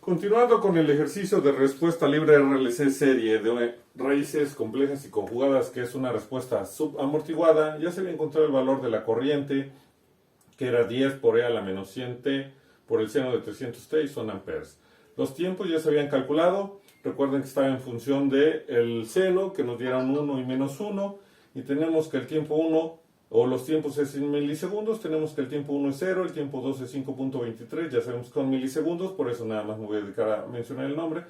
Continuando con el ejercicio de respuesta libre RLC serie de raíces complejas y conjugadas, que es una respuesta subamortiguada, ya se había encontrado el valor de la corriente, que era 10 por e a la menos 100t por el seno de 300t y son amperes. Los tiempos ya se habían calculado, recuerden que estaba en función del seno, que nos diera un 1 y menos 1, y tenemos que el tiempo 1, o los tiempos es en milisegundos, tenemos que el tiempo 1 es 0, el tiempo 2 es 5.23, ya sabemos que son milisegundos, por eso nada más me voy a dedicar a mencionar el nombre.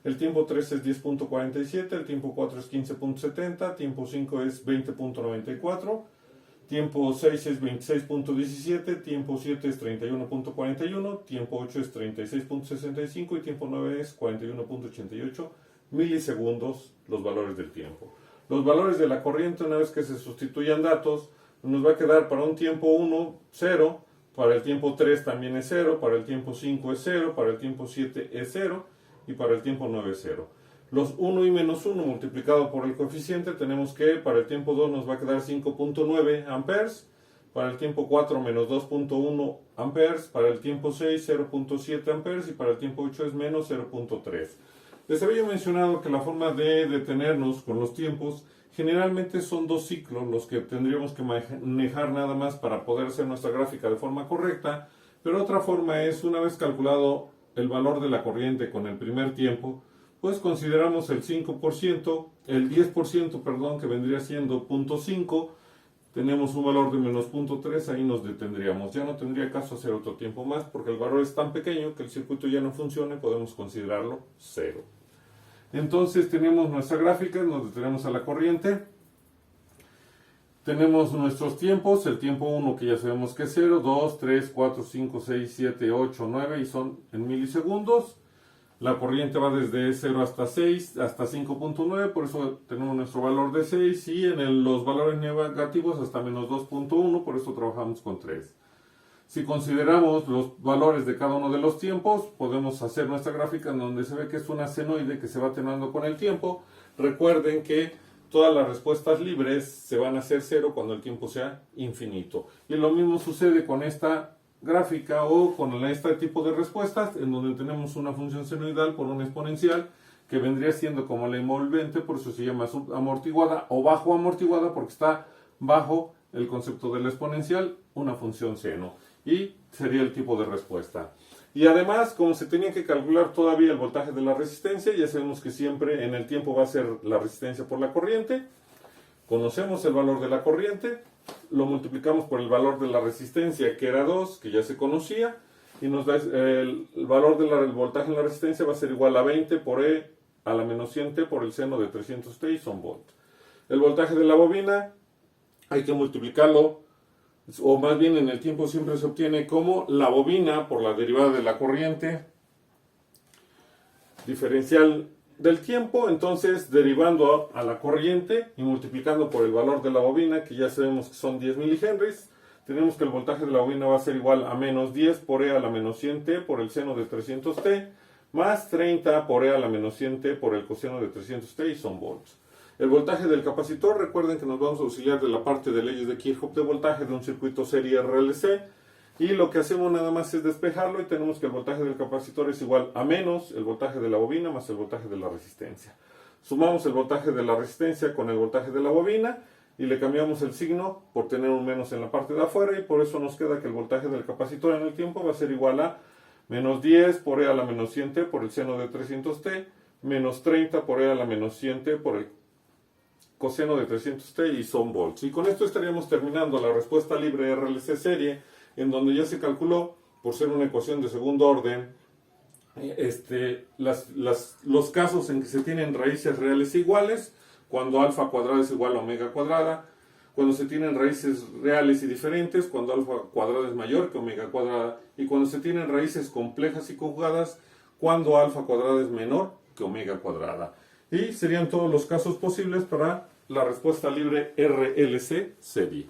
El tiempo 3 es 10.47, el tiempo 4 es 15.70, tiempo 5 es 20.94, tiempo 6 es 26.17, tiempo 7 es 31.41, tiempo 8 es 36.65 y tiempo 9 es 41.88 milisegundos los valores del tiempo. Los valores de la corriente, una vez que se sustituyan datos, nos va a quedar para un tiempo 1, 0, para el tiempo 3 también es 0, para el tiempo 5 es 0, para el tiempo 7 es 0 y para el tiempo 9 es 0. Los 1 y menos 1 multiplicado por el coeficiente, tenemos que para el tiempo 2 nos va a quedar 5.9 amperes, para el tiempo 4 menos 2.1 amperes, para el tiempo 6 0.7 amperes y para el tiempo 8 es menos 0.3. Les había mencionado que la forma de detenernos con los tiempos generalmente son dos ciclos los que tendríamos que manejar nada más para poder hacer nuestra gráfica de forma correcta, pero otra forma es, una vez calculado el valor de la corriente con el primer tiempo, pues consideramos el 5%, el 10%, perdón, que vendría siendo 0.5, tenemos un valor de menos 0.3, ahí nos detendríamos. Ya no tendría caso hacer otro tiempo más porque el valor es tan pequeño que el circuito ya no funciona y podemos considerarlo 0. Entonces tenemos nuestra gráfica, nos detenemos a la corriente, tenemos nuestros tiempos, el tiempo 1 que ya sabemos que es 0, 2, 3, 4, 5, 6, 7, 8, 9 y son en milisegundos. La corriente va desde 0 hasta 6, hasta 5.9, por eso tenemos nuestro valor de 6 y en los valores negativos hasta menos 2.1, por eso trabajamos con 3. Si consideramos los valores de cada uno de los tiempos, podemos hacer nuestra gráfica en donde se ve que es una senoide que se va atenuando con el tiempo. Recuerden que todas las respuestas libres se van a hacer 0 cuando el tiempo sea infinito. Y lo mismo sucede con esta gráfica o con este tipo de respuestas, en donde tenemos una función senoidal por una exponencial que vendría siendo como la envolvente, por eso se llama subamortiguada o bajo amortiguada, porque está bajo el concepto de la exponencial, una función seno. Y sería el tipo de respuesta. Y además, como se tenía que calcular todavía el voltaje de la resistencia, ya sabemos que siempre en el tiempo va a ser la resistencia por la corriente. Conocemos el valor de la corriente, lo multiplicamos por el valor de la resistencia, que era 2, que ya se conocía, y nos da el valor del voltaje en la resistencia va a ser igual a 20 por e a la menos 100t por el seno de 300t y son volts. El voltaje de la bobina hay que multiplicarlo, o más bien en el tiempo siempre se obtiene como la bobina por la derivada de la corriente diferencial del tiempo, entonces derivando a la corriente y multiplicando por el valor de la bobina, que ya sabemos que son 10 milihenries, tenemos que el voltaje de la bobina va a ser igual a menos 10 por e a la menos 100t por el seno de 300t, más 30 por e a la menos 100t por el coseno de 300t y son volts. El voltaje del capacitor, recuerden que nos vamos a auxiliar de la parte de leyes de Kirchhoff de voltaje de un circuito serie RLC, y lo que hacemos nada más es despejarlo y tenemos que el voltaje del capacitor es igual a menos el voltaje de la bobina más el voltaje de la resistencia. Sumamos el voltaje de la resistencia con el voltaje de la bobina y le cambiamos el signo por tener un menos en la parte de afuera, y por eso nos queda que el voltaje del capacitor en el tiempo va a ser igual a menos 10 por e a la menos 100t por el seno de 300t, menos 30 por e a la menos 100t por el coseno de 300t y son volts. Y con esto estaríamos terminando la respuesta libre RLC serie, en donde ya se calculó, por ser una ecuación de segundo orden, los casos en que se tienen raíces reales iguales, cuando alfa cuadrada es igual a omega cuadrada, cuando se tienen raíces reales y diferentes, cuando alfa cuadrada es mayor que omega cuadrada, y cuando se tienen raíces complejas y conjugadas, cuando alfa cuadrada es menor que omega cuadrada. Y serían todos los casos posibles para la respuesta libre RLC serie.